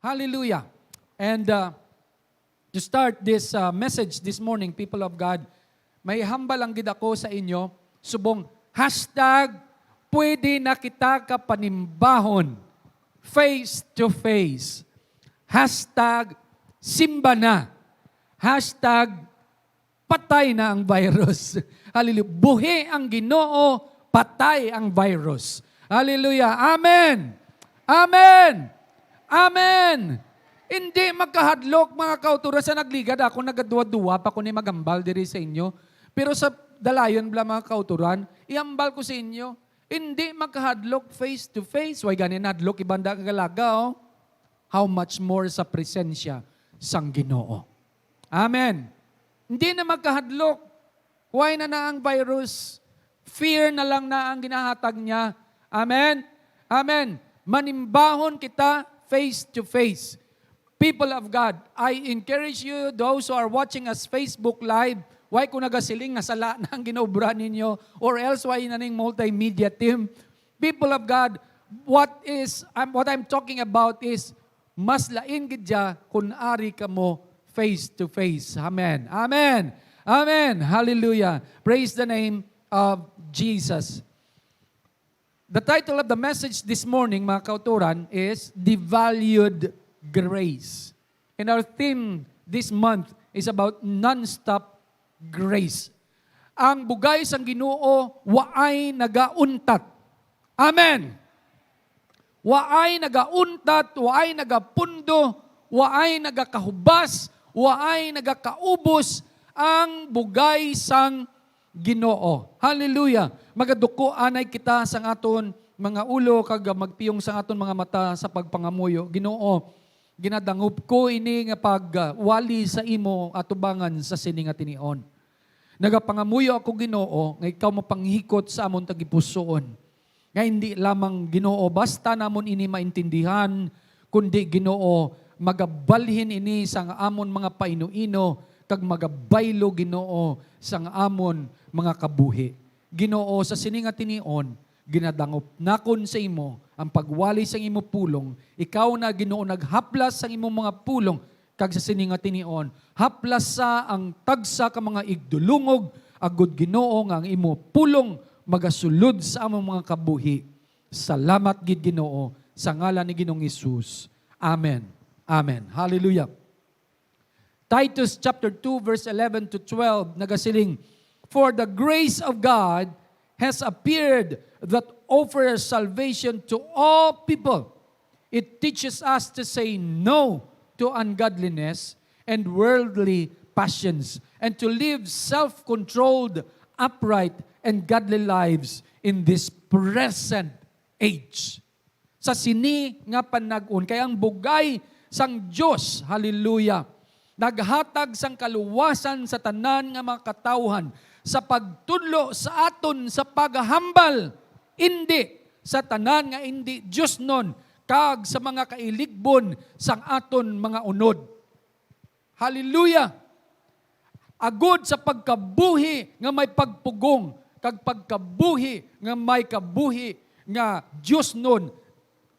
Hallelujah. And to start this message this morning, people of God, may hambal ang gid ako sa inyo, subong hashtag pwede na kita kapanimbahon face to face. Hashtag simba na. Hashtag patay na ang virus. Hallelujah. Buhi ang Ginoo, patay ang virus. Hallelujah. Amen. Amen. Amen. Hindi magkahadlok mga kauturan sa nagligad. Ako nagaduwa-duwa pa ko ni magambal diri sa inyo. Pero sa dalayon bla mga kauturan, iambal ko sa inyo, hindi magkahadlok face to face. Why ganin hadlok ibanda kagalaga, oh. How much more sa presensya sang Ginoo. Amen. Hindi na magkahadlok. Why na ang virus? Fear na lang na ang ginahatag niya. Amen. Amen. Manimbahon kita face to face. People of God, I encourage you, those who are watching us Facebook Live, why kung nagasiling nga sala na ang ginobra ninyo, or else why na ning multimedia team. People of God, what I'm talking about is, mas lain gidya kung ari ka mo face to face. Amen. Amen. Amen. Hallelujah. Praise the name of Jesus. The title of the message this morning, mga kauturan, is Devalued Grace. And our theme this month is about non-stop grace. Ang bugay sang Ginoo, waay nagauntat. Amen. Waay nagauntat, waay nagapundo, waay nagakahubas, waay nagakaubos ang bugay sang Ginoo. Hallelujah. Magaduko anay kita sang aton mga ulo kag magpiyong sang aton mga mata sa pagpangamuyo. Ginoo, ginadangup ko ini nga pagwali sa imo atubangan sa sini nga tinion. Nagapangamuyo ako Ginoo nga ikaw mapanghikot sa amon tagipusoon. Nga hindi lamang Ginoo basta namon ini maintindihan, kundi Ginoo magabalhin ini sang amon mga painuino kag magabaylo Ginoo sang amon mga kabuhi. Ginoo sa sini nga tinion, ginadangop nakon sa imo ang pagwali sa imo pulong. Ikaw na Ginoo naghaplas sa imo mga pulong kag sa sini nga tinion. Haplas sa ang tagsa ka mga igdulungog agud Ginoo nga ang imo pulong magasulod sa among mga kabuhi. Salamat gid Ginoo sa ngalan ni Ginoong Hesus. Amen. Amen. Hallelujah. Titus chapter 2 verse 11 to 12 nagasiling, for the grace of God has appeared that offers salvation to all people. It teaches us to say no to ungodliness and worldly passions and to live self-controlled, upright, and godly lives in this present age. Sa sini nga panag-un, kaya ang bugay sang Diyos, hallelujah, naghatag sang kaluwasan sa tanan nga mga katawhan sa pagtudlo sa aton sa paghambal, hindi sa tanan nga hindi Diyos nun, kag sa mga kailigbon sang aton mga unod. Hallelujah! Agud sa pagkabuhi nga may pagpugong, kag pagkabuhi nga may kabuhi nga Diyos nun,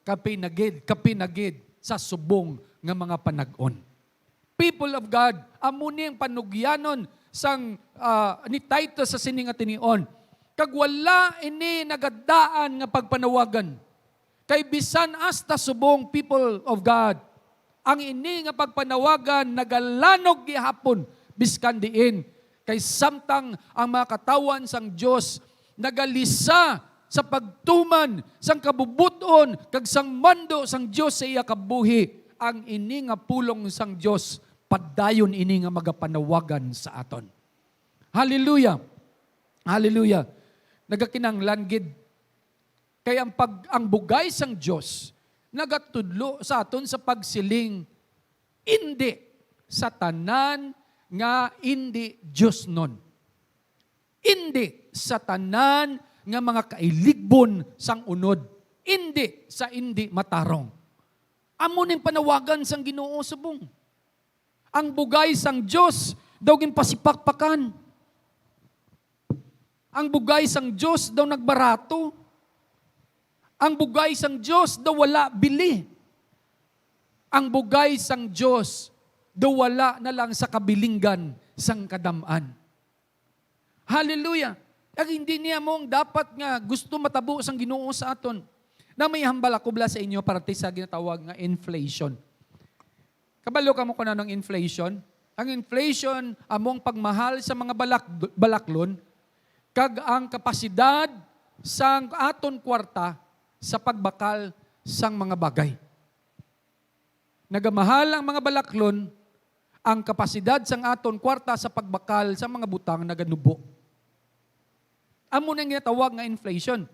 kapinagid sa subong nga mga panag-on. People of God, amuni ang panugyanon sang ni Titus sa sini nga tinion. Kag wala ini nagadaan nga pagpanawagan. Kay bisan hasta subong people of God, ang ini nga pagpanawagan nagalanog gihapon biskan diin. Kay samtang ang mga katawan sang Dios nagalisa sa pagtuman sang kabubuton kag sang mando sang Dios sa iya kabuhi. Ang ini nga pulong sang Dios padayon ini nga magapanawagan sa aton. Hallelujah. Hallelujah. Nagakinanglan gid kay ang bugay sang Dios nagatudlo sa aton sa pagsiling hindi sa tanan nga hindi Dios nun. Hindi sa tanan nga mga kailigbon sang unod. Hindi sa hindi matarong. Amo ning panawagan sang Ginoo subong. Ang bugay sang Dios daw ginpasipakpakan. Ang bugay sang Diyos daw nagbarato. Ang bugay sang Diyos daw wala bili. ang bugay sang Diyos, duwala na lang sa kabilinggan sang kadamaan. Hallelujah! Ang hindi niya mong dapat nga gusto matabo sang Ginoo sa aton. Na may hambal ako sa inyo para sa ginatawag nga inflation. Kabalo ka mo kung anong inflation? Ang inflation among pagmahal sa mga balaklon, kag ang kapasidad sang aton kwarta sa pagbakal sang mga bagay. Nagamahal ang mga balaklon, ang kapasidad sang aton kwarta sa pagbakal sa mga butang naganubo. Amo na ginatawag nga inflation.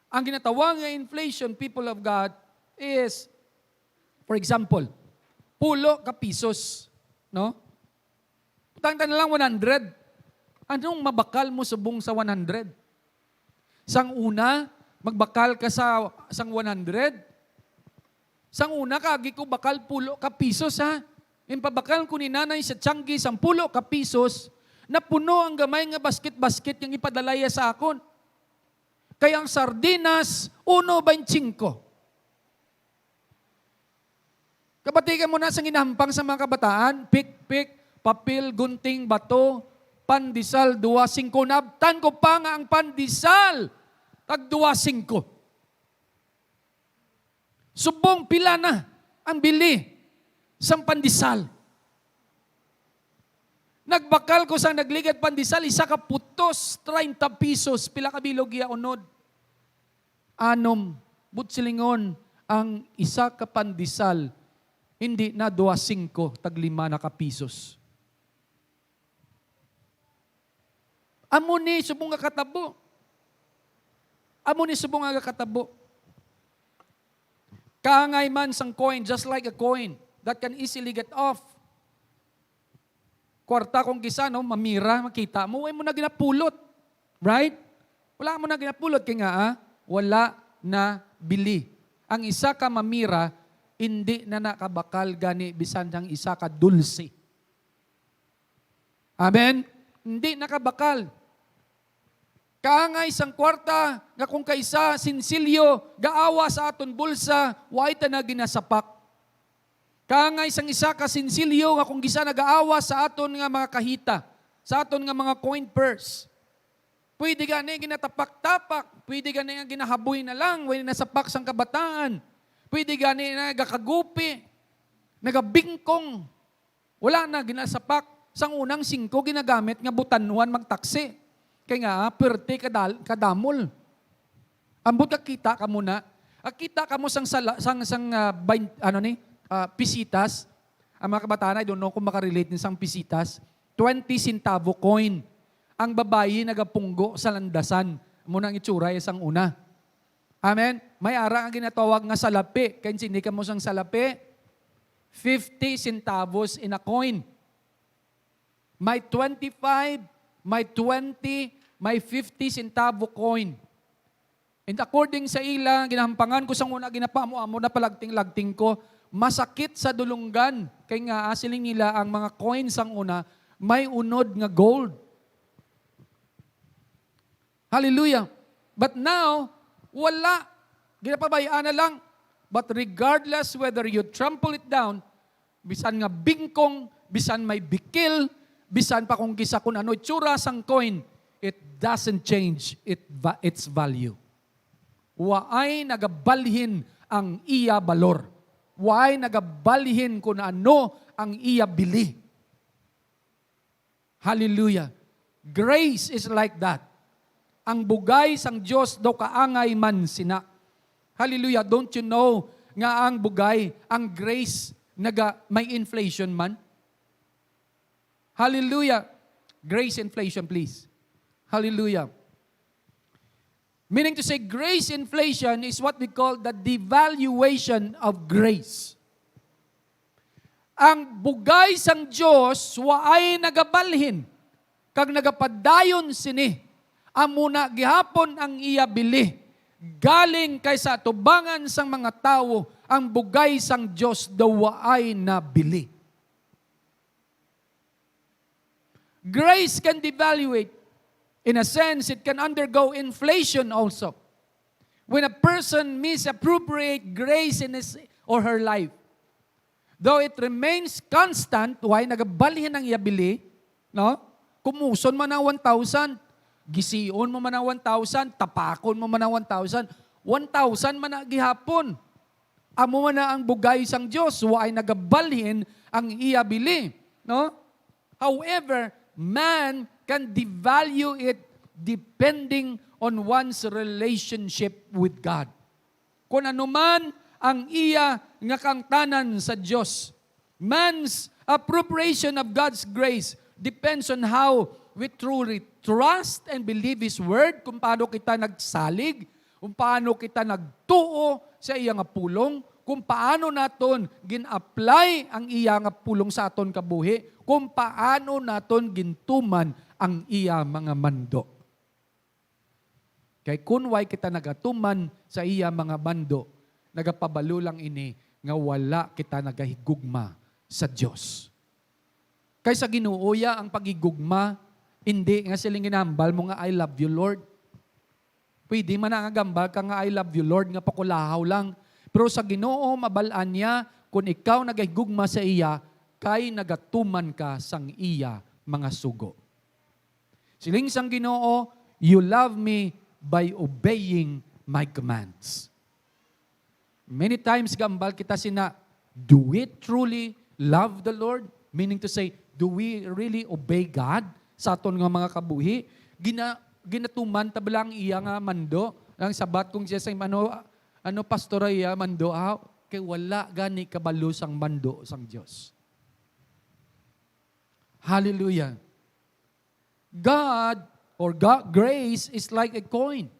Ang ginatawag nga inflation, people of God, is, for example, pulo ka pisos. No? Tangta na lang 100. Anong mabakal mo subong sa 100? Sang una, magbakal ka sa sang 100. Sang una, kagi ko bakal pulo ka pisos ha. Impabakal ko ni nanay sa tiyanggi sang pulo ka pisos na puno ang gamay nga basket-basket yung ipadalaya sa akon. Kaya ang sardinas, 1.25. Kabatigan mo na sa ginahampang sa mga kabataan, pik-pik, papel, gunting, bato, pandesal, 2.5. Nabtan ko pa nga ang pandesal, tag 2.5. Subong pila na ang bili sa pandesal. Nagbakal ko sa nagligad pandesal, isa ka putos, 30 pesos, pila ka bilog iya unod. Anom, butsilingon, ang isa ka pandesal, hindi na 2.5, tag 5 na ka pesos. Amo ni subong nga katabo. Amo ni subong nga katabo. Kaangay man sang coin, just like a coin, that can easily get off. Kwarta kong gisa, no, mamira, makita mo, mo na ginapulot. Right? Wala mo na ginapulot. Kaya nga, wala na bili. Ang isa ka mamira, hindi na nakabakal gani bisan ang isa ka dulce. Amen? Hindi nakabakal. Kaangay isang kwarta, nga kung kaisa, sinsilyo, gaawa sa aton bulsa, why ta na ginasapak. Kaangay isang isa ka sinsilyo, nga kung gisa nag-aawa sa aton nga mga kahita, sa aton nga mga coin purse. Pwede gani ginatapak-tapak, pwede gani nga ginahaboy na lang, when nasapak sang kabataan. Pwede gani na nagakagupi, nagabingkong, wala na ginasapak. Sang unang 5 ginagamit nga butanuan magtaksi. Kaya nga, perte kadamol. Ambot kakita ka muna. Akita ka mo pisitas. Ang mga kabataan, I don't know kung makarelate din sang pisitas. 20 centavo coin. Ang babayi nagapunggo sa landasan. Muna ang itsura isang una. Amen? May ara ang ginatawag nga salapi. Kaya hindi ka mo sang salapi. 50 centavos in a coin. May 25, may 20, may 50 centavo coin. And according sa ila, ginahampangan ko sang una, ginapamo-amo na palagting-lagting ko, masakit sa dulunggan. Kaya nga, asiling nila ang mga coins ang una, may unod nga gold. Hallelujah. But now, wala. Ginapabayaan na lang. But regardless whether you trample it down, bisan nga bingkong, bisan may bikil, bisan pa kung kisa kung ano itsura sang coin, it doesn't change its value. Waay nagabalhin ang iya balor. Waay nagabalhin kung ano ang iya bili. Hallelujah. Grace is like that. Ang bugay sang Diyos daw kaangay man sina. Hallelujah. Don't you know nga ang bugay, ang grace, may inflation man? Hallelujah. Grace inflation, please. Hallelujah. Meaning to say, grace inflation is what we call the devaluation of grace. Ang bugay sang Diyos, waay nagabalhin, kag nagapadayon sini, amuna gihapon ang iya bili, galing kaysa tubangan sang mga tao, ang bugay sang Diyos daw waay na bili. Grace can devaluate. In a sense, it can undergo inflation also. When a person misappropriate grace in his or her life, Though it remains constant, why nagabalhin ang iyabili, no? Kumuson man ang 1,000, gisiyon mo man ang 1,000, tapakon mo man ang 1,000, 1,000 man na gihapon. Amo man na ang bugay sang Dios, why nagabalhin ang iyabili, no? However, man can devalue it depending on one's relationship with God. Kung ano man ang iya nga kangtanan sa Diyos. Man's appropriation of God's grace depends on how we truly trust and believe His Word, kung paano kita nagsalig, kung paano kita nagtuo sa iya nga pulong, kung paano naton gin-apply ang iya nga pulong sa aton kabuhi, kung paano naton gintuman ang iya mga mando. Kay kun way kita nagatuman sa iya mga mando, nagapabalo lang ini nga wala kita nagahigugma sa Dios. Kay sa Ginoo ang pagigugma, hindi nga siling ginambal mo nga I love you Lord. Pwede man nga gambal ka nga I love you Lord nga pakulahaw lang. Pero sa Ginoo mabalaan niya kung ikaw nagahigugma sa iya, kay nagatuman ka sang iya mga sugo. Siling sang Ginoo, you love me by obeying my commands. Many times gambal kita sina, do we truly love the Lord? Meaning to say, do we really obey God sa aton nga mga kabuhi? Ginatuman tabalang iya nga mando, ang sabat kong siya sa ano pastor iya mando, kay wala gani kabalo sang mando sang Dios. Hallelujah. God or God, grace is like a coin.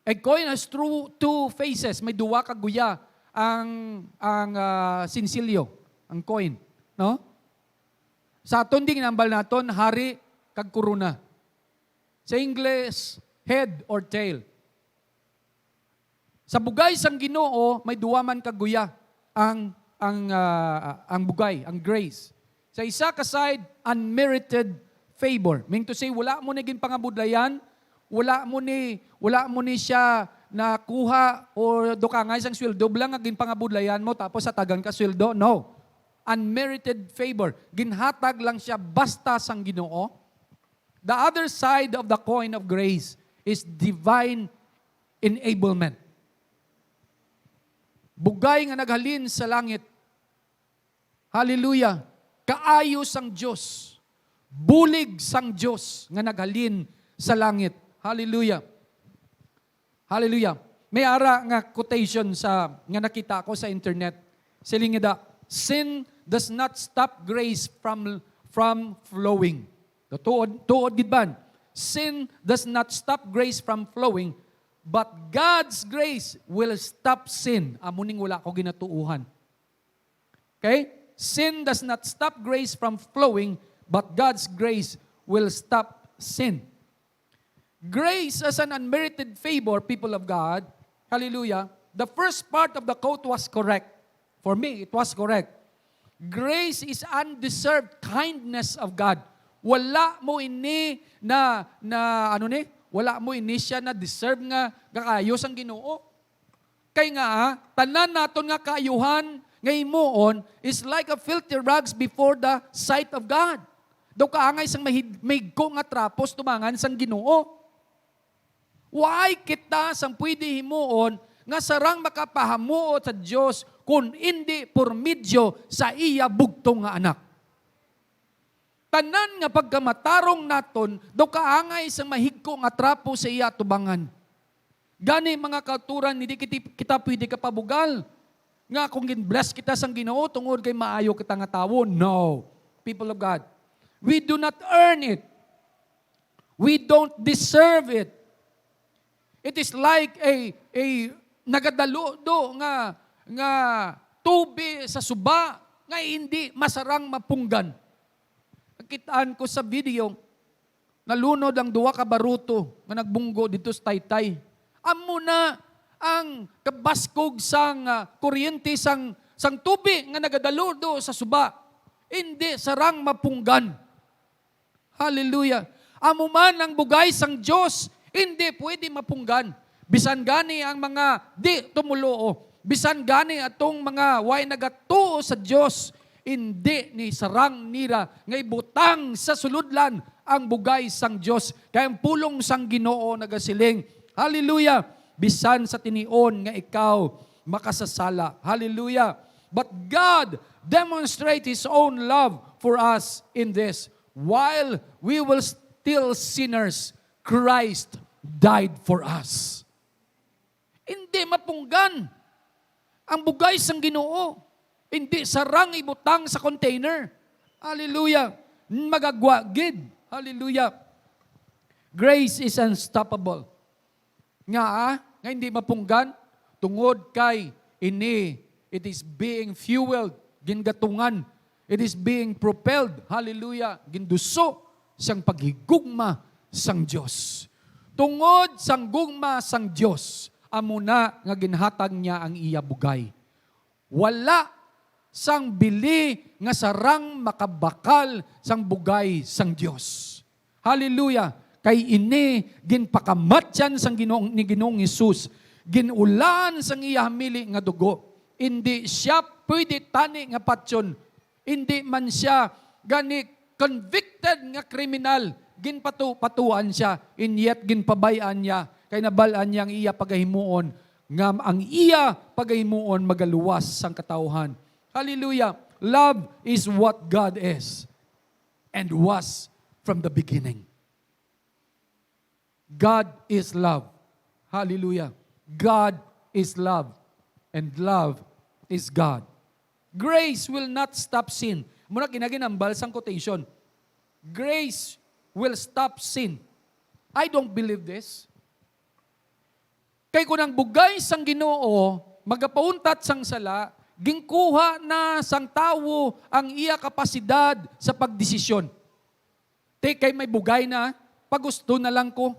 A coin has two faces. May duwa ka guya ang sinsilyo, ang coin, no? Sa aton ding nambal naton hari kag kuruna. Sa English, head or tail. Sa bugay sang Ginoo may duwa man ka guya ang bugay, ang grace. Sa isa ka side, unmerited favor. Meaning to say, wala mo naging pangabudlayan, wala mo ni siya nakuha o dokangay sang sweldo, bilang aging pangabudlayan mo tapos sa tagan ka sweldo. No. Unmerited favor. Ginhatag lang siya basta sang Ginoo. The other side of the coin of grace is divine enablement. Bugay nga naghalin sa langit. Hallelujah. Kaayo sang Diyos. Bulig sang Diyos nga naghalin sa langit. Hallelujah. Hallelujah. May ara nga quotation nga nakita ko sa internet. Siling nga, sin does not stop grace from flowing. Tuod gid ban. Sin does not stop grace from flowing, but God's grace will stop sin. Amuning wala ko ginatuuhan. Okay? Sin does not stop grace from flowing, but God's grace will stop sin. Grace as an unmerited favor, people of God, hallelujah, the first part of the quote was correct. For me, it was correct. Grace is undeserved kindness of God. Wala mo ini wala mo ini siya na deserve nga kakayos ang Ginoo. Kay nga, tanan naton nga kaayuhan, nga himuon is like a filthy rags before the sight of God. Daw kaangay sang mahigko nga trapos tumangan sang Ginoo. Why kita sang pwede himuon nga sarang makapahamuot sa Dios kung hindi por medyo sa iya bugtong nga anak. Tanan nga pagkamatarong naton daw kaangay sang mahigko nga trapo sa iya tubangan. Gani mga kauturan hindi kita pwede kapabugal. Nga kung bless kita sang Ginoo tungod kay maayo kita nga tawo. No. People of God. We do not earn it. We don't deserve it. It is like a nagadaludo nga tubi sa suba nga hindi masarang mapunggan. Nakitaan ko sa video, nalunod ang duwa ka baruto nga nagbunggo dito sa Taytay. Amo na ang kabaskog sang kuryente sang tubi nga nagadaludo sa suba. Hindi sarang mapunggan. Hallelujah. Amo man ang bugay sang Dios, hindi pwede mapunggan. Bisan gani ang mga di tumuloo. Bisan gani atong mga way nagatuo sa Dios, hindi ni sarang nira nga ibutang sa suludlan ang bugay sang Dios. Kaya ang pulong sang Ginoo nagasiling, hallelujah, bisan sa tinion nga ikaw makasasala. Hallelujah. But God demonstrate His own love for us in this. While we were still sinners, Christ died for us. Hindi mapunggan ang bugay sang Ginoo. Hindi sarang ibutang sa container. Hallelujah. Magagwagid. Hallelujah. Grace is unstoppable. Nga hindi mapunggan, tungod kay ini, it is being fueled, gingatungan, it is being propelled, hallelujah, ginduso sang paghigugma sang Dios. Tungod sang gugma sang Dios, amuna nga ginhatag niya ang iya bugay. Wala sang bili nga sarang makabakal sang bugay sang Dios. Hallelujah. Kay ini ginpakamatyan sang Ginoong Hesus, ginulan sang iya hamili nga dugo. Hindi siya pwede tani nga patyon. Hindi man siya gani convicted nga kriminal. Ginpatuan siya, and yet ginpabayaan niya. Kay nabalaan niya ang iya pagahimuon, nga ang iya pagahimuon magaluwas sang katauhan. Hallelujah. Love is what God is and was from the beginning. God is love. Hallelujah. God is love. And love is God. Grace will not stop sin. Muna kinaginambal sang quotation. Grace will stop sin. I don't believe this. Kay kung ang bugay sang Ginoo, magapauntat sang sala, gingkuha na sang tawo ang iya kapasidad sa pagdesisyon. Kay may bugay na, pagusto na lang ko.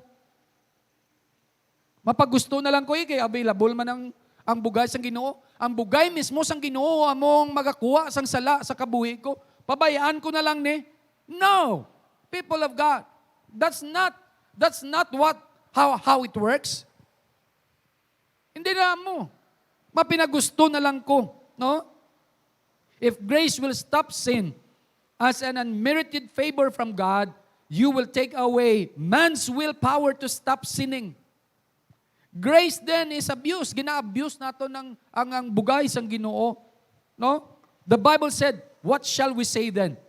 Mapagusto na lang ko, kay available man ang bugay sang Ginoo. Ang bugay mismo sang Ginoo among magakuha sang sala sa kabuhi ko. Pabayaan ko na lang ni. No, people of God, that's not how it works. Hindi na mo. Mapinagusto na lang ko, no? If grace will stop sin as an unmerited favor from God, you will take away man's willpower to stop sinning. Grace then is abuse. Gina-abuse nato ng ang bugay sang Ginoo, no? The Bible said, what shall we say then?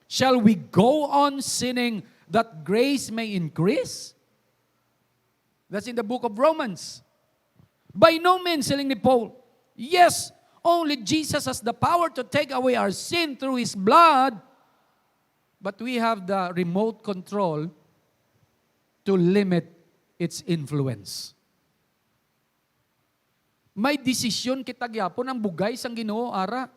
Shall we go on sinning that grace may increase? That's in the book of Romans. By no means, saling ni Paul, yes, only Jesus has the power to take away our sin through His blood, but we have the remote control to limit its influence. May desisyon kita gyapon ang bugay sang Ginoo ara,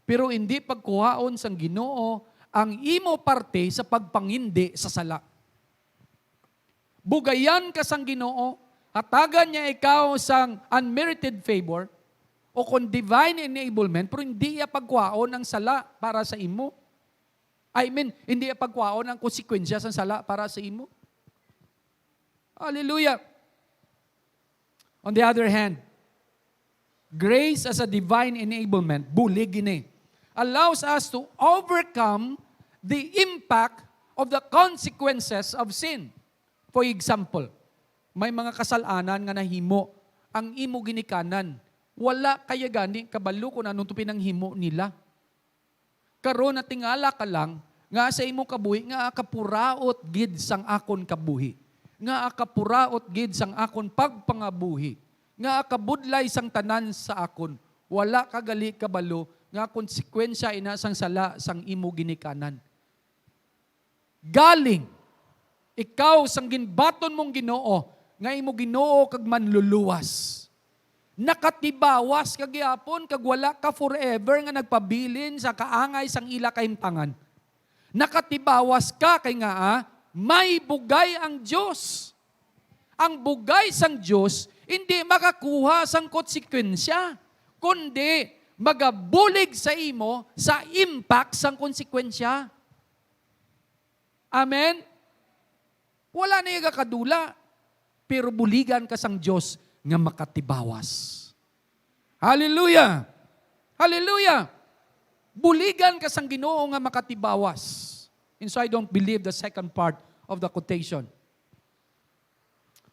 pero hindi pagkuhaon sang Ginoo ang imo parte sa pagpangindi sa sala. Bugayan ka sang Ginoo, hatagan niya ikaw sang unmerited favor o kung divine enablement, pero hindi niya pagkuhaon ang sala para sa imo. Hindi niya pagkuhaon ang konsekwensya sa sala para sa imo. Hallelujah. On the other hand, grace as a divine enablement, bulig ini, allows us to overcome the impact of the consequences of sin. For example, may mga kasalanan nga nahimo, ang imo ginikanan, wala kaya gani kabalo kung anong tupin ang himo nila. Karon na tingala ka lang, nga sa imo kabuhi, nga akapuraot gid sang akon kabuhi. Nga akapuraot gid sang akon pagpangabuhi. Nga akabudlay sang tanan sa akon. Wala kagali kabalo, nga konsekwensya ina sang sala sang imo ginikanan. Galing, ikaw sang ginbaton mong Ginoo, nga imo Ginoo kag manluluwas. Nakatibawas kag gyapon kag wala ka forever nga nagpabilin sa kaangay sang ila kahimtangan. Nakatibawas ka kay nga may bugay ang Dios. Ang bugay sang Dios hindi makakuha sang konsekwensya, kundi magabulig sa imo sa impact sang konsekwensya. Amen? Wala na yung kadula, pero buligan ka sang Diyos nga makatibawas. Hallelujah! Hallelujah! Buligan ka sang Ginoo nga makatibawas. And so I don't believe the second part of the quotation.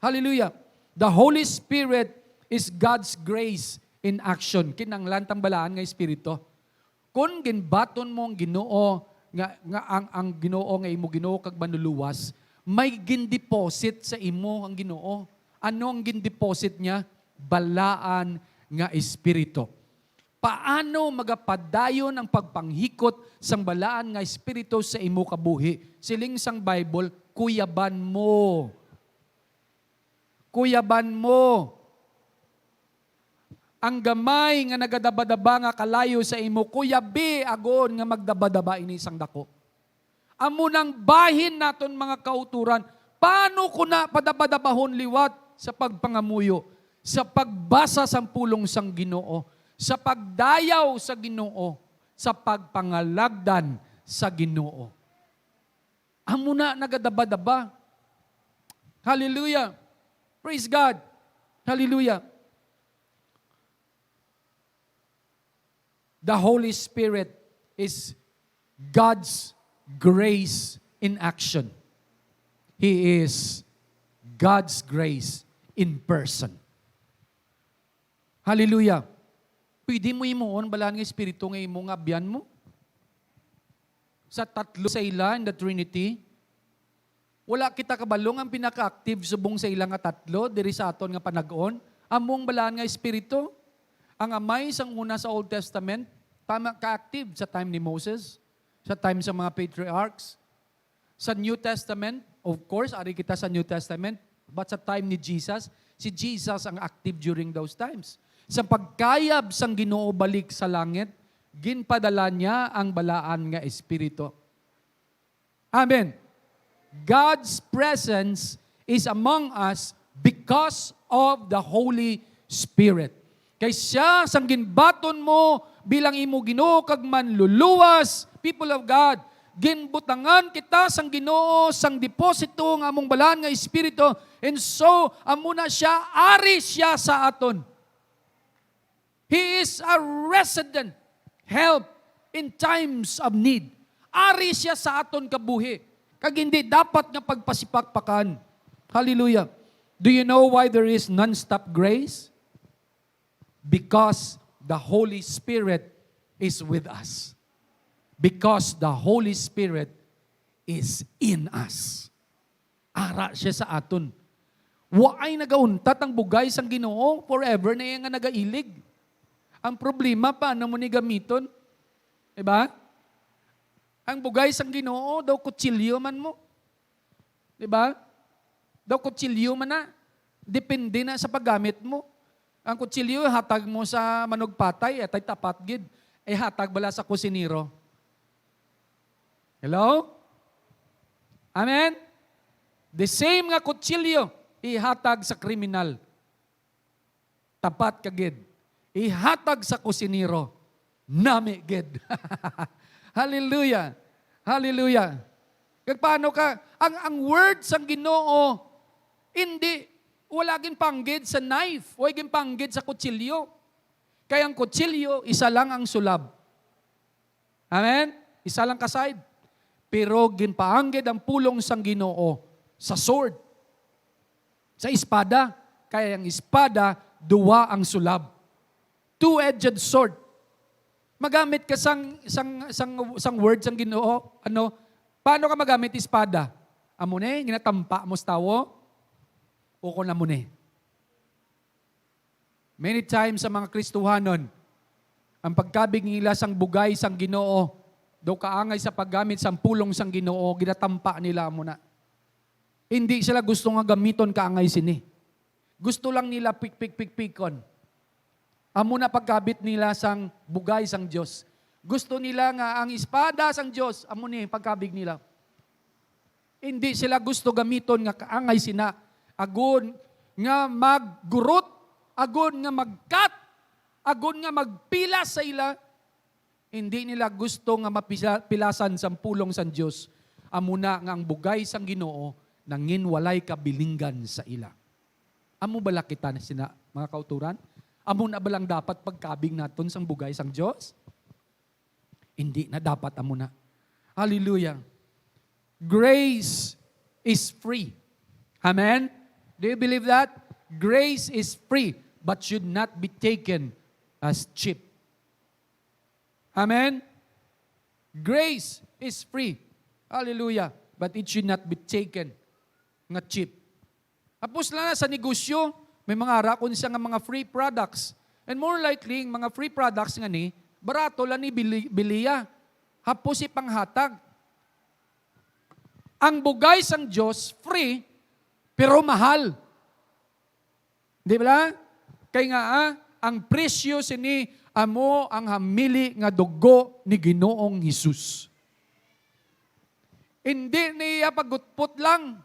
Hallelujah! The Holy Spirit is God's grace in action. Kinanglan tambalaan nga Espiritu. Kung ginbaton mo ang Ginoo, ang Ginoo nga imo Ginoo kag manluluwas, may gindeposit sa imo ang Ginoo. Ano ang gindeposit niya? Balaan nga Espiritu. Paano magapadayon ang pagpanghikot sang balaan nga Espiritu sa imo kabuhi? Siling sang Bible, kuyaban mo. Kuyaban mo. Ang gamay nga nagadabadaba nga kalayo sa imo, kuyabi agon nga magdabadaba ini isang dako. Amo nang bahin naton mga kauturan, paano ko na padabadabahon liwat sa pagpangamuyo, sa pagbasa sang pulong sang Ginoo, sa pagdayaw sa Ginoo, sa pagpangalagdan sa Ginoo. Amo na nagadabadaba. Hallelujah. Praise God. Hallelujah. The Holy Spirit is God's grace in action. He is God's grace in person. Hallelujah. Pwede mo imuon balaan ng Espiritu nga imo nga abyan mo? Sa tatlo sa ila in the Trinity, wala kita kabalong ang pinaka-active subong sa ila nga tatlo, diri sa aton nga panag-on, among balaan nga Espiritu. Ang amay sang una sa Old Testament, tama ka-active sa time ni Moses, sa time sa mga patriarchs. Sa New Testament, of course, ari kita sa New Testament, but sa time ni Jesus, si Jesus ang active during those times. Sa pagkayab sang Ginoo balik sa langit, ginpadala niya ang balaan nga Espiritu. Amen. God's presence is among us because of the Holy Spirit. Kay siya sang ginbaton mo bilang imo Ginoo kag manluluwas, people of God, ginbutangan kita sang Ginoo sang deposito nga among balaan nga Espiritu, and so amo na siya, ari siya sa aton. He is a resident help in times of need. Ari siya sa aton kabuhi. Kag hindi dapat nga pagpasipakpakan. Hallelujah. Do you know why there is non-stop grace? Because the Holy Spirit is with us. Because the Holy Spirit is in us. Ara siya sa aton. Waay nagauntat ang bugay sang Ginoo, forever na yang nga nagailig. Ang problema pa, ano mo ni gamiton? Diba? Ang bugay sang Ginoo, daw kutsilyo man mo. Diba? Daw kutsilyo man na. Depende na sa paggamit mo. Ang kutsilyo, hatag mo sa manugpatay, atay tapat gid. Hatag bala sa kusinero. Hello? Amen? The same nga kutsilyo, ihatag sa kriminal. Tapat ka gid. Ihatag sa kusinero. Nami gid. Hallelujah. Hallelujah. Kag paano ka? Ang words ang Ginoo, hindi wala gin panggid sa knife, wala gin panggid sa kutsilyo. Kaya ang kutsilyo, isa lang ang sulab. Amen? Isa lang kaside. Pero ginpaanggid ang pulong sang Ginoo sa sword. Sa espada. Kaya ang espada, duwa ang sulab. Two-edged sword. Magamit ka sang words ang Ginoo, ano? Paano ka magamit espada? Amune, ginatampa mo sa tawo? O ko na muna. Many times sa mga Kristuhanon, ang pagkabig nila sang bugay sang Ginoo, daw kaangay sa paggamit sang pulong sang Ginoo, ginatampa nila muna. Hindi sila gusto nga gamiton kaangay sini. Gusto lang nila pikon. Amo na pagkabit nila sang bugay sang Dios. Gusto nila nga ang espada sang Dios, amo ni pagkabig nila. Hindi sila gusto gamiton nga kaangay sina. Agon nga maggurot, agon nga magkat, agon nga magpilas sa ila. Hindi nila gusto nga mapilasan sa pulong sa Diyos. Amuna nga ang bugay sang Ginoo nangin walay kabilinggan sa ila. Amo bala kita na sina mga kauturan? amo na ba lang dapat pagkabing naton sang bugay sang Diyos? Hindi na dapat amo na. Hallelujah. Grace is free. Amen? Do you believe that? Grace is free, but should not be taken as cheap. Amen? Grace is free. Hallelujah. But it should not be taken nga cheap. Tapos lang na sa negosyo, may mga arakon siya nga mga free products. And more likely, mga free products nga ni, barato lang ni biliya. Hapos ipanghatag. Ang bugay sang Diyos, free, pero mahal. Di ba? Kaya nga, ang presyo sini amo ang hamili nga dugo ni Ginoong Hesus. Hindi niya pagutpot lang.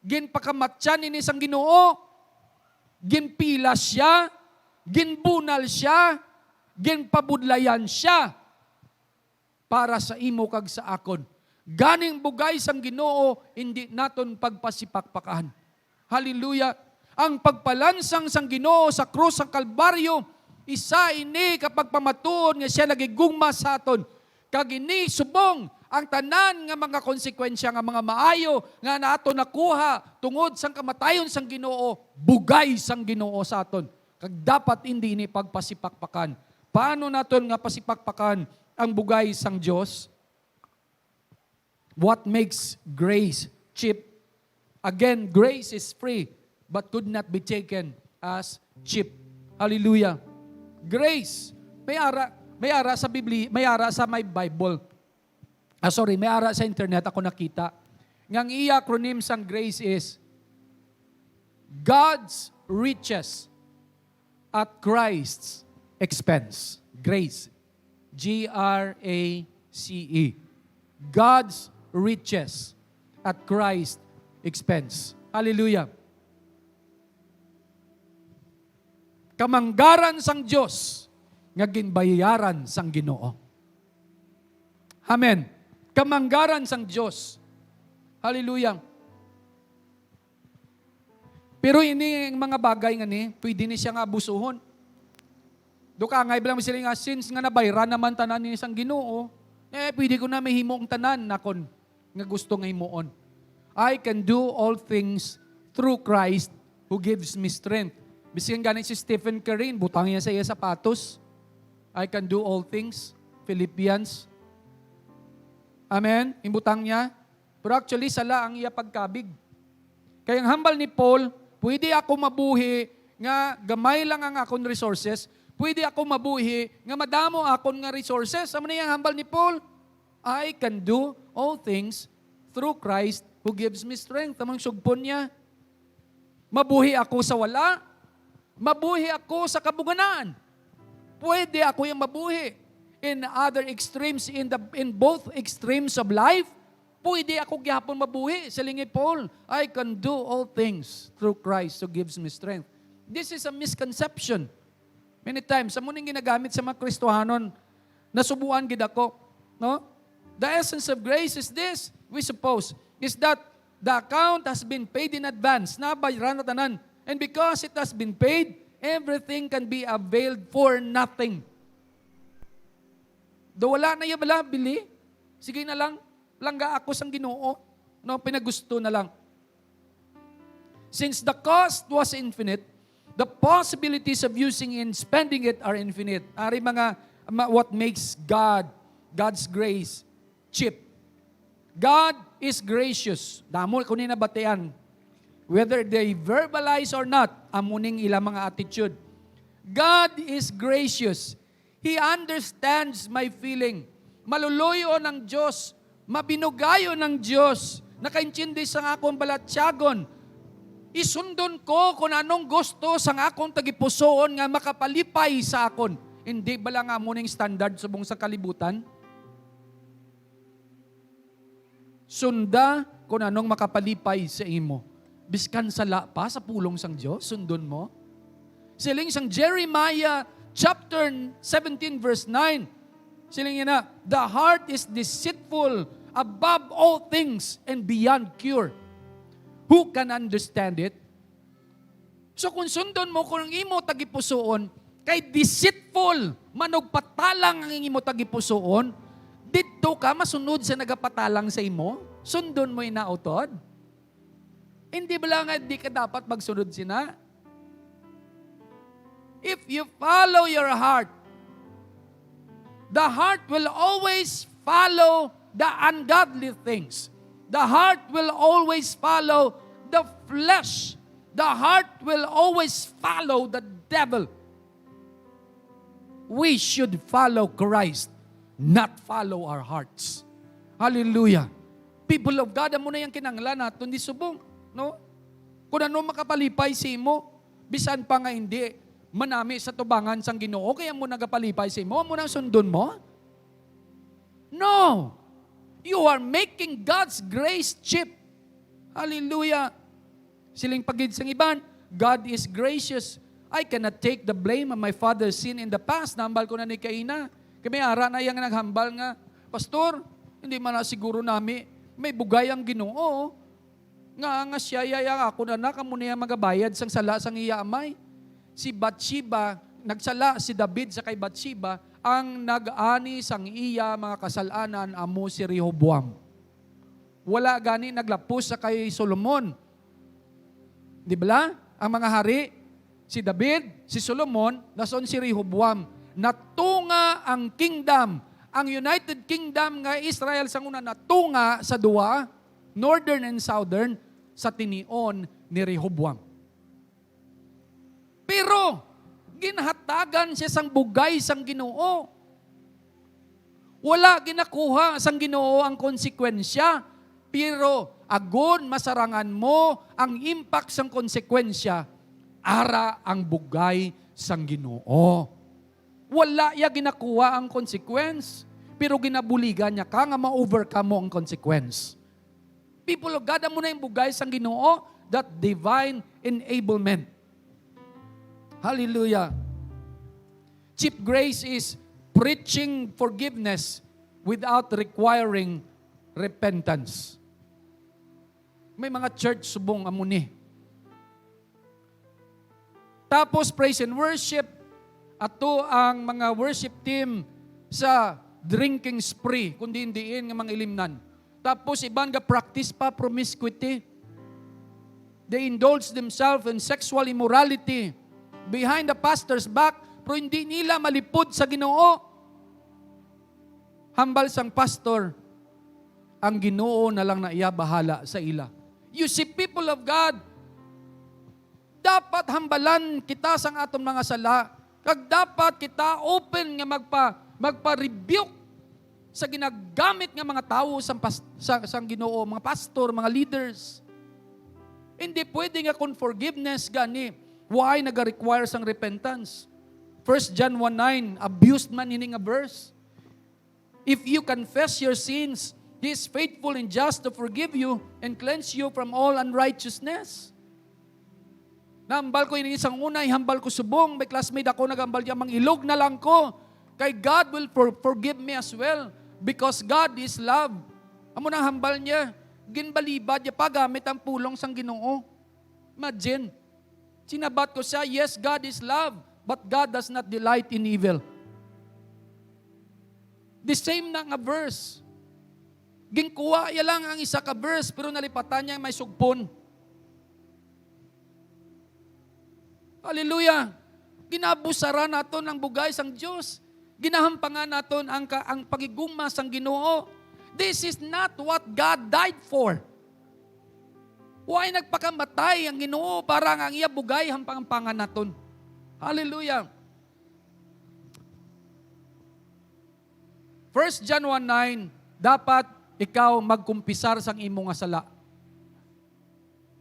Ginpakamatyan ini sang Ginoo. Ginpila siya. Ginbunal siya. Ginpabudlayan siya. Para sa imo kag sa akon. Ganing bugay sang Ginoo, hindi naton pagpasipakpakan. Hallelujah. Ang pagpalansang sang Ginoo sa krus sa Kalbaryo, isa ini kapag pamatuon nga siya nagigugma sa aton. Kag ini subong ang tanan nga mga konsekwensya nga mga maayo nga nato nakuha tungod sang kamatayon sang Ginoo, bugay sang Ginoo sa aton. Kag dapat hindi ini pagpasipakpakan. Paano naton nga pasipakpakan ang bugay sang Dios? What makes grace cheap? Again, grace is free but could not be taken as cheap. Hallelujah. Grace, may ara sa Biblia, may ara sa my Bible. May ara sa internet ako nakita. Ngang acronym sang grace is God's riches at Christ's expense. Grace. G-R-A-C-E. God's riches at Christ's expense. Hallelujah. Kamanggaran sang Diyos nga ginbayaran sang Ginoo. Amen. Kamanggaran sang Diyos. Hallelujah. Pero ini mga bagay nga ni, pwede ni siya nga abusuhon. Duka nga ibilang sila nga, since nga nabayran naman tanan ni sang Ginoo, pwede ko na may himong tanan nakon nga gusto nga himuon. I can do all things through Christ who gives me strength. Bising ganit si Stephen Curry, butang niya sa iya sapatos. I can do all things. Philippians. Amen? Imbutang niya. Pero actually, sala ang iya pagkabig. Kaya ang hambal ni Paul, pwede ako mabuhi nga gamay lang ang akong resources. Pwede ako mabuhi nga madamo akong nga resources. Ano niya ang hambal ni Paul? I can do all things through Christ who gives me strength. Tamang sugpon niya. Mabuhi ako sa wala. Mabuhi ako sa kabuganaan. Pwede ako yung mabuhi. In other extremes, in both extremes of life, pwede ako gihapon mabuhi. Salingi Paul, I can do all things through Christ who gives me strength. This is a misconception. Many times, sa muning ginagamit sa mga Kristohanon, nasubuan gid ako. No? The essence of grace is this, we suppose, is that the account has been paid in advance. Nabayaran na tanan. And because it has been paid, everything can be availed for nothing. Do wala na yung bili, sige na lang, langga ako sang Ginoo. No, pinagusto na lang. Since the cost was infinite, the possibilities of using and spending it are infinite. Ari what makes God's grace cheap. God is gracious. Damo kunin na batean. Whether they verbalize or not, amuning ilang mga attitude. God is gracious. He understands my feeling. Maluluyo ng Diyos. Mabinugayo ng Diyos. Nakaintindi sa akong balatyagon. Isundon ko kung anong gusto sa akong tagipusoon nga makapalipay sa akon. Hindi ba lang amuning standard subong sa kalibutan? Sunda kung anong makapalipay sa imo. Biskan sala pa sa pulong sang Diyos, sundon mo. Siling sang Jeremiah chapter 17 verse 9. Siling na, the heart is deceitful above all things and beyond cure. Who can understand it? So kung sundon mo kung imo tagipusoon, kay deceitful, manugpatalang ang imo tagipusoon, dito ka masunod sa nagapatalang sa imo, sundon mo inautod. Hindi ba lang nga di ka dapat magsunod sina? If you follow your heart, the heart will always follow the ungodly things. The heart will always follow the flesh. The heart will always follow the devil. We should follow Christ, not follow our hearts. Hallelujah. People of God, amo na yung kinanglan natin di subong. No? Kung ano makapalipay si mo, bisan pa nga hindi, manami sa tubangan sang Ginoo, kaya mo nagapalipay si mo nang sundon mo? No! You are making God's grace cheap. Hallelujah. Siling pagid sang iban, God is gracious. I cannot take the blame of my father's sin in the past. Nahambal ko na ni Kaina. Kami ara na yung naghambal nga, Pastor, hindi man na siguro nami, may bugay ang Ginoo. Nga siya yaya ako na kamo niya magabayad sang sala sang iya amay. Si Bathsheba, nagsala si David sa kay Bathsheba, ang nag-ani sang iya mga kasalanan amo si Rehoboam. Wala gani naglapos sa kay Solomon. Di ba? Ang mga hari, si David, si Solomon, nason si Rehoboam. Natunga ang kingdom, ang United Kingdom nga Israel sang una natunga sa dua, northern and southern, sa tinion ni Rehoboam. Pero, ginhatagan siya sang bugay sang Ginoo. Wala ginakuha sang Ginoo ang konsekwensya, pero agon masarangan mo ang impact sang konsekwensya, ara ang bugay sang Ginoo. Wala ya ginakuha ang consequence, pero ginabuligan niya ka nga ma-overcome mo ang consequence. People of God, amo na yung bugay sang Ginoo, that divine enablement. Hallelujah. Cheap grace is preaching forgiveness without requiring repentance. May mga church subong amo ni. Tapos praise and worship, ato ang mga worship team sa drinking spree, kundi hindiin ng mga ilimnan. Tapos iban nga practice pa promiscuity. They indulge themselves in sexual immorality behind the pastor's back, pero hindi nila malipod sa Ginoo. Hambal sang pastor, ang Ginoo na lang na iya bahala sa ila. You see, people of God, dapat hambalan kita sang aton mga sala. Kag dapat kita open nga magpa-rebuke sa ginagamit nga mga tao sang Ginoo, mga pastor, mga leaders. Hindi pwede nga kung forgiveness gani, why naga-require sang repentance? 1 John 1:9, abused man ini nga verse. If you confess your sins, He is faithful and just to forgive you and cleanse you from all unrighteousness. Nahambal ko ini isang unay, hambal ko subong, may classmate ako nagambal niya, mangilog na lang ko. Kay God will forgive me as well because God is love. Amo nang hambal niya, ginbalibad niya pagamit ang pulong sang Ginoo. Imagine, sinabat ko siya, yes, God is love, but God does not delight in evil. The same na nga verse. Ginkuha ya lang ang isa ka verse, pero nalipatan niya may sugpon. Hallelujah. Ginabusara naton ang bugay sang Dios. Ginahampangan naton ang pagigugma sang Ginoo. This is not what God died for. Why nagpakamatay ang Ginoo para ang iya bugay hampangan naton. Hallelujah. 1 John 1:9, dapat ikaw magkumpisar sang imong nga sala.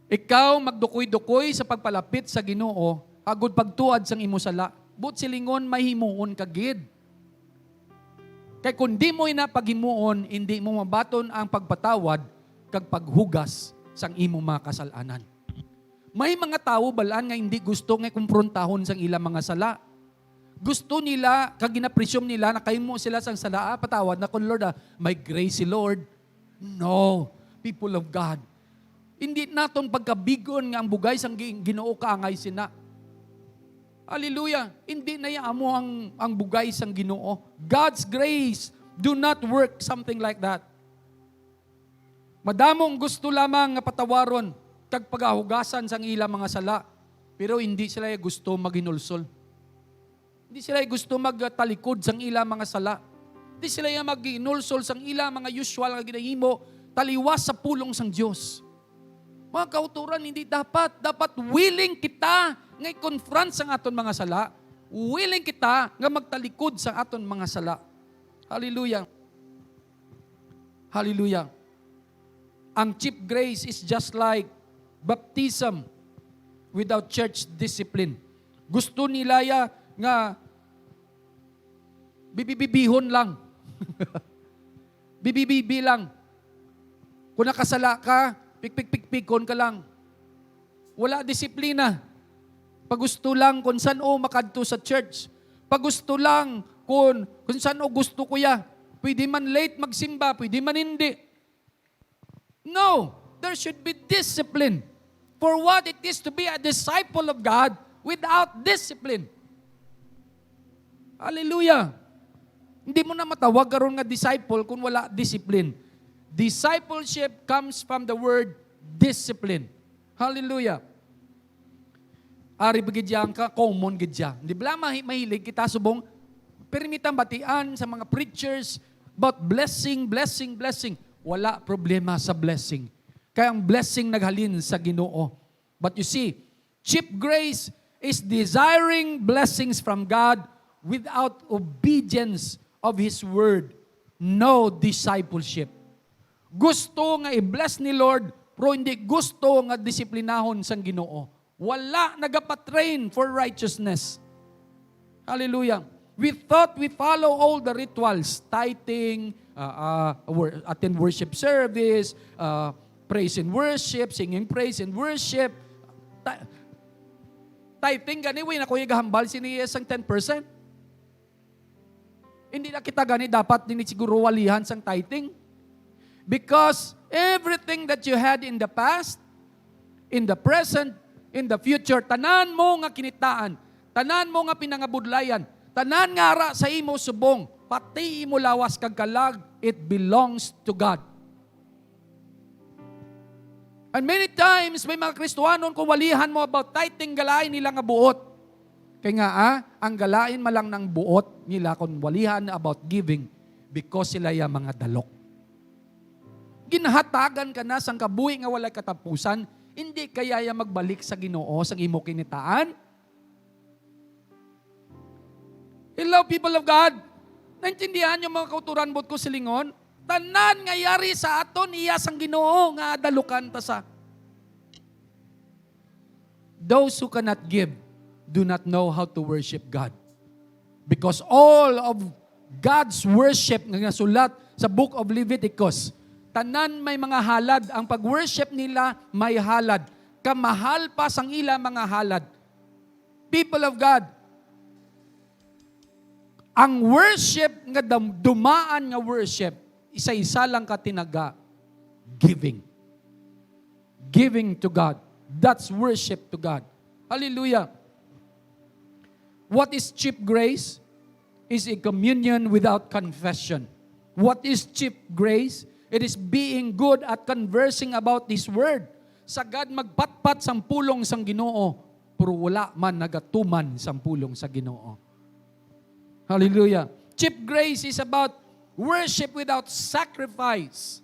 Ikaw magdukoy-dukoy sa pagpalapit sa Ginoo, agud pagtuad sang imo sala. But silingon mahimuon kagid. Kay kung di mo ina paghimuon, hindi mo mabaton ang pagpatawad kag paghugas sang imong mga kasalanan. May mga tao balaan nga hindi gusto nga kumprontahon sang ilang mga sala. Gusto nila, kag ginapresyum nila, na kahimo sila sang sala, patawad na kung Lord, may grace si Lord. No, people of God. Hindi naton pagkabigon nga ang bugay sang Ginoo kaangay sina. Hallelujah. Hindi na yaamo ang bugay sang Ginoo. God's grace do not work something like that. Madamong gusto lamang nga patawaron kag pagahugasan sang ila mga sala, pero hindi sila gusto maghinulsol. Hindi sila gusto magtalikod sang ila mga sala. Hindi sila maghinulsol sang ila mga usual nga ginahimo taliwas sa pulong sang Dios. Mga kauturan, hindi dapat. Dapat willing kita nga i-confront sa aton mga sala. Willing kita nga magtalikod sa aton mga sala. Hallelujah. Hallelujah. Ang cheap grace is just like baptism without church discipline. Gusto nila nga bibibihon lang. Bibibibi lang. Kung nakasala ka, pikon ka lang. Wala disiplina. Pag gusto lang kung saan makadto sa church. Pag gusto lang kung saan gusto ko ya. Pwede man late magsimba, pwede man hindi. No, there should be discipline for what it is to be a disciple of God without discipline. Hallelujah. Hindi mo na matawag karon nga disciple kung wala discipline. Discipleship comes from the word discipline. Hallelujah. Ari bigidyan ka, common gidya. Di ba mahilig kita subong permitang batian sa mga preachers about blessing. Wala problema sa blessing. Kaya ang blessing naghalin sa Ginoo. But you see, cheap grace is desiring blessings from God without obedience of His word. No discipleship. Gusto nga i-bless ni Lord, pero hindi gusto nga disiplinahon sang Ginoo. Wala nagapatrain for righteousness. Hallelujah. We thought we follow all the rituals, tithing, attend worship service, praise and worship, singing praise and worship. Tithing, ganiwin ako yung gahambal siniya sang 10%. Hindi na kita gani dapat din siguro walihan sang tithing. Because everything that you had in the past, in the present, in the future, tanan mo nga kinitaan, tanan mo nga pinangabudlayan, tanan nga ara sa imo subong, pati imo lawas kag kalag, it belongs to God. And many times, may mga Kristohanon, kung walihan mo about tithing, galain nila nga buot. Kaya nga, ang galain malang ng buot nila kung walihan about giving because sila yung mga dalok. Ginhatagan ka na sang kabuhi nga walay katapusan, hindi kaya magbalik sa Ginoo sang imo kinitaan? Hello, people of God. Naintindihan niyo mga kauturan bot ko silingon? Tanan nga yari sa aton iya sang Ginoo nga dalukan ta sa. Those who cannot give do not know how to worship God. Because all of God's worship nga nasulat sa book of Leviticus, tanan may mga halad. Ang pag-worship nila may halad. Kamahal pa sang ila mga halad. People of God, ang worship nga dumaan nga worship, isa-isa lang katinaga, giving. Giving to God. That's worship to God. Hallelujah. What is cheap grace? Is a communion without confession. What is cheap grace? It is being good at conversing about this word. Sagad magpatpat sang pulong sang Ginoo, pero wala man nagatuman sang pulong sa Ginoo. Hallelujah. Cheap grace is about worship without sacrifice.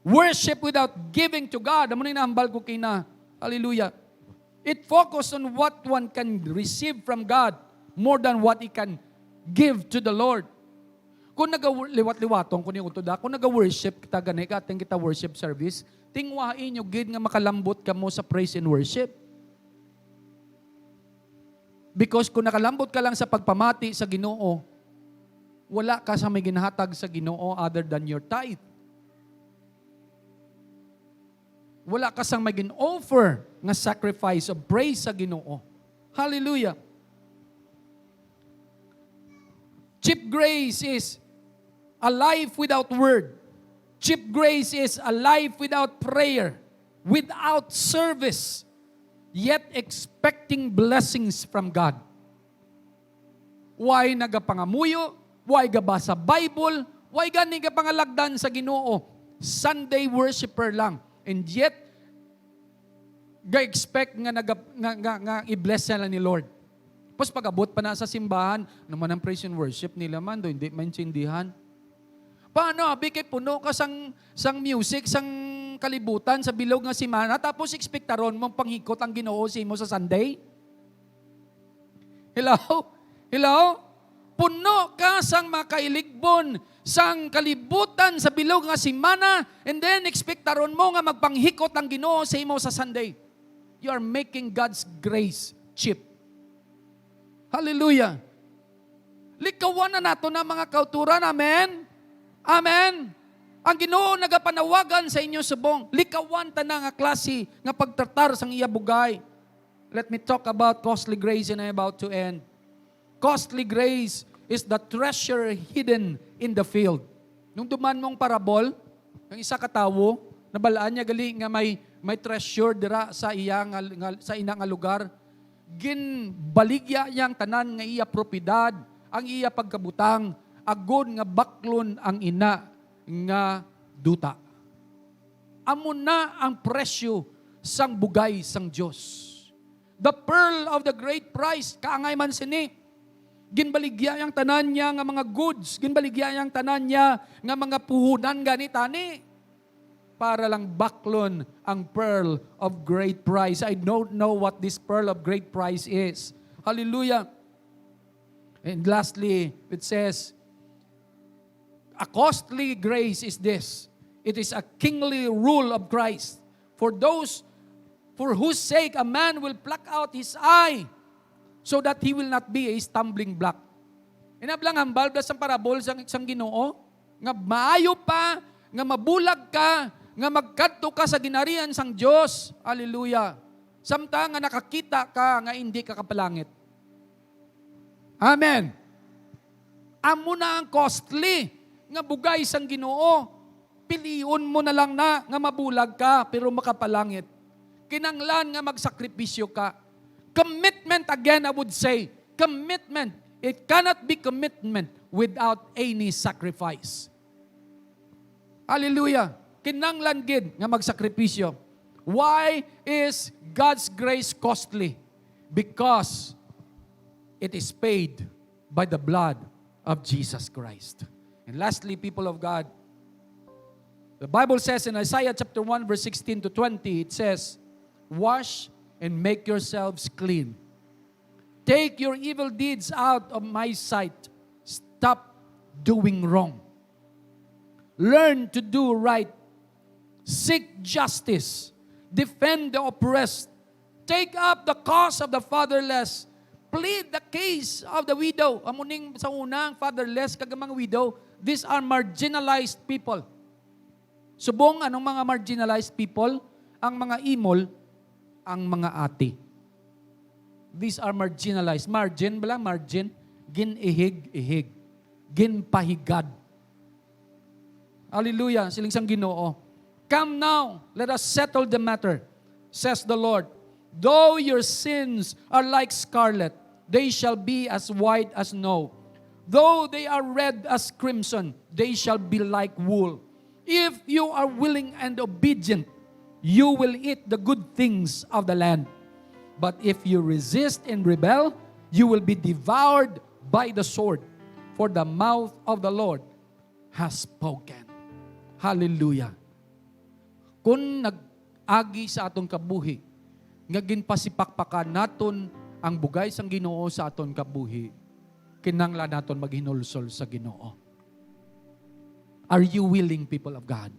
Worship without giving to God. Amo ni nahambal ko kina. Hallelujah. It focuses on what one can receive from God more than what he can give to the Lord. Kung nagaliwat-liwatong, kung nag-worship kita gani, ating kita worship service, tingwain nyo gid nga makalambot ka mo sa praise and worship. Because kung nakalambot ka lang sa pagpamati sa Ginoo, wala ka sa may ginahatag sa Ginoo other than your tithe. Wala ka sang may gin-offer nga sacrifice of praise sa Ginoo. Hallelujah. Cheap grace is a life without word. Cheap grace is a life without prayer. without service, yet expecting blessings from God. Why nagapangamuyo, why gabasa Bible, why gani gapangalagdan sa Ginoo. Sunday worshiper lang. And yet, ga-expect nga i-bless nila ni Lord. Tapos pag-abot pa na sa simbahan, naman ang praise and worship nila man, do hindi maintindihan. Paano, abi kay puno ka sang music, sang kalibutan, sa bilog nga simana, tapos ekspektaron mong panghikot ang Ginoo sa imo sa Sunday? Hello? Hello? Puno ka sang makailigbon, sang kalibutan sa bilog nga simana, and then ekspektaron mo nga magpanghikot ang Ginoo sa imo sa Sunday. You are making God's grace cheap. Hallelujah. Likawan na nato na mga kauturan. Amen? Amen? Ang Ginoo nagapanawagan sa inyo subong. Likawan ta na nga klase nga pagtratar sang iya bugay. Let me talk about costly grace and I'm about to end. Costly grace is the treasure hidden in the field. Nung duman mong parabol, ang isa ka tawo, nabalaan niya gali nga may treasure dira sa ina nga lugar. Ginbaligya yang tanan nga iya propiedad, ang iya pagkabutang, agod nga baklon ang ina nga duta. Amo na ang presyo sang bugay sang Dios. The pearl of the great price, kaangay man sini. Ginbaligya yang tanan niya nga mga goods, ginbaligya yang tanan niya nga mga puhunan ganitani. Para lang baklon ang pearl of great price. I don't know what this pearl of great price is. Hallelujah. And lastly, it says, a costly grace is this. It is a kingly rule of Christ. For those for whose sake a man will pluck out his eye, so that he will not be a stumbling block. Inablang hambal sa parabol sang Ginoo, nga maayo pa, nga mabulag ka, nga magkadto ka sa ginarian sang Dios. Hallelujah. Samtang nga nakakita ka nga hindi ka kapalangit. Amen. Amo na ang costly nga bugay sang Ginoo. Piliun mo na lang na nga mabulag ka pero makapalangit. Kinanglan nga magsakripisyo ka. Commitment, again I would say, commitment. It cannot be commitment without any sacrifice. Hallelujah. Kinanglan gid nga magsakripisyo. Why is God's grace costly? Because it is paid by the blood of Jesus Christ. And lastly, people of God, the Bible says in Isaiah chapter 1 verse 16 to 20, it says, wash and make yourselves clean. Take your evil deeds out of my sight. Stop doing wrong. Learn to do right. Seek justice. Defend the oppressed. Take up the cause of the fatherless. Plead the case of the widow. Amuning sa unang fatherless, kagamang widow, these are marginalized people. Subong, anong mga marginalized people? Ang mga imol, ang mga ate. These are marginalized. Margin, bala? Margin. Ginihig-ihig. Ginpahigad. Hallelujah. Siling sang Ginoo. Come now, let us settle the matter, says the Lord. Though your sins are like scarlet, they shall be as white as snow. Though they are red as crimson, they shall be like wool. If you are willing and obedient, you will eat the good things of the land. But if you resist and rebel, you will be devoured by the sword, for the mouth of the Lord has spoken. Hallelujah. Kung nag-agi sa aton kabuhi, nga ginpasipakpakan naton ang bugay sang Ginoo sa aton kabuhi, kinanglan naton maghinulsol sa Ginoo. Are you willing, people of God?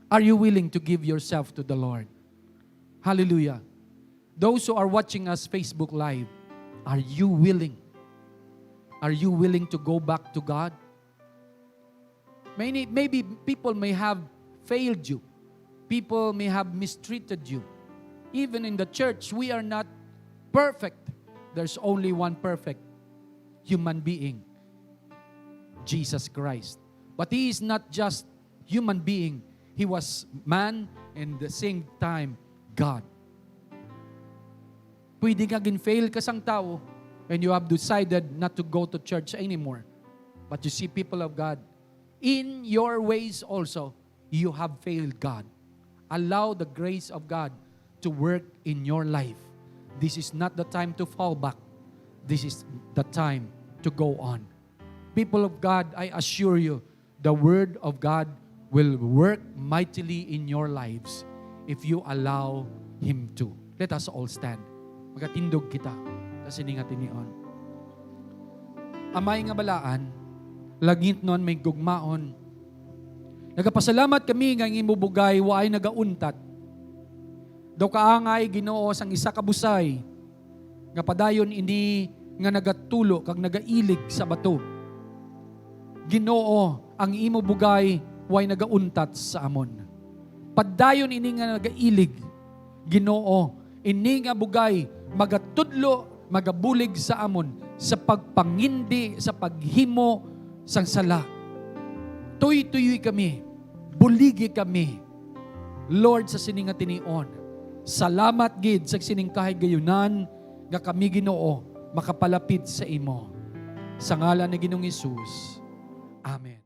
Are you willing to give yourself to the Lord? Hallelujah. Those who are watching us Facebook Live, are you willing? Are you willing to go back to God? Maybe people may have failed you. People may have mistreated you. Even in the church, we are not perfect. There's only one perfect human being, Jesus Christ. But He is not just human being. He was man, and the same time, God. Pwede nga gin-fail ka sang tao and you have decided not to go to church anymore. But you see, people of God, in your ways also, you have failed God. Allow the grace of God to work in your life. This is not the time to fall back. This is the time to go on. People of God, I assure you, the Word of God will work mightily in your lives if you allow Him to. Let us all stand. Magatindog kita sa siningatin niyon. Amay nga balaan, lagit noon may gugmaon. Nagapasalamat kami nga imubugay waay nagauntat. Daw kaangay Ginoo sang isa ka busay nga padayon ini nga nagatulo kag nagailig sa bato. Ginoo ang imo bugay way nagauntat sa amon. Padayon ini nga nagailig. Ginoo ini nga bugay magatudlo magabulig sa amon sa pagpangindi sa paghimo sang sala. Tuy-tuy kami, buligi kami. Lord, sa sining nga tinion, salamat gid sa sining kahigayunan nga kami Ginoo makapalapit sa imo. Sa ngalan ni Ginoong Hesus. Amen.